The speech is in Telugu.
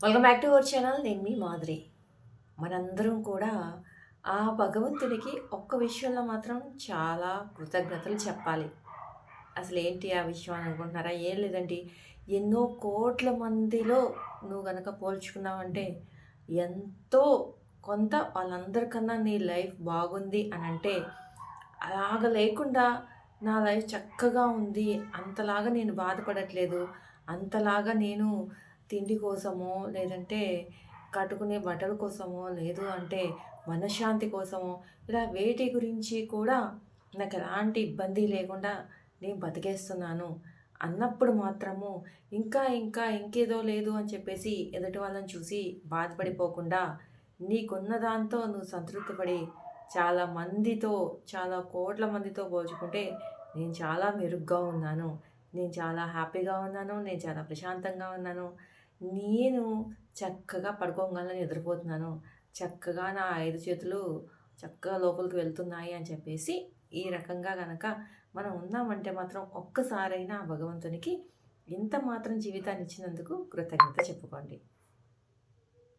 Welcome back to our channel. నేను మీ మాధురి. మనందరం కూడా ఆ భగవంతుడికి ఒక్క విషయంలో మాత్రం చాలా కృతజ్ఞతలు చెప్పాలి. అసలేంటి ఆ విషయం అని అనుకుంటున్నారా? ఏం లేదండి. ఎన్నో కోట్ల మందిలో నువ్వు గనక పోల్చుకున్నావంటే ఎంతో కొంత వాళ్ళందరికన్నా నీ లైఫ్ బాగుంది అనంటే, అలాగ లేకుండా నా లైఫ్ చక్కగా ఉంది. అంతలాగా నేను బాధపడట్లేదు. అంతలాగా నేను తిండి కోసమో, లేదంటే కట్టుకునే బట్టల కోసమో, లేదు అంటే మనశ్శాంతి కోసమో, ఇలా వేటి గురించి కూడా నాకెలాంటి ఇబ్బంది లేకుండా నేను బతికేస్తున్నాను అన్నప్పుడు మాత్రము ఇంకేదో లేదు అని చెప్పేసి ఎదుటి వాళ్ళని చూసి బాధపడిపోకుండా, నీకున్న దాంతో నువ్వు సంతృప్తి పడి చాలా మందితో, చాలా కోట్ల మందితో పోల్చుకుంటే నేను చాలా మెరుగ్గా ఉన్నాను. నేను చాలా హ్యాపీగా ఉన్నాను. నేను చాలా ప్రశాంతంగా ఉన్నాను. నేను చక్కగా పడుకోంగానే నిద్రపోతున్నాను. చక్కగా నా 5 చేతులు చక్కగా లోపలికి వెళ్తున్నాయి అని చెప్పేసి, ఈ రకంగా గనక మనం ఉన్నామంటే మాత్రం ఒక్కసారైనా ఆ భగవంతునికి ఇంత మాత్రం జీవితాన్ని ఇచ్చినందుకు కృతజ్ఞత చెప్పుకోండి.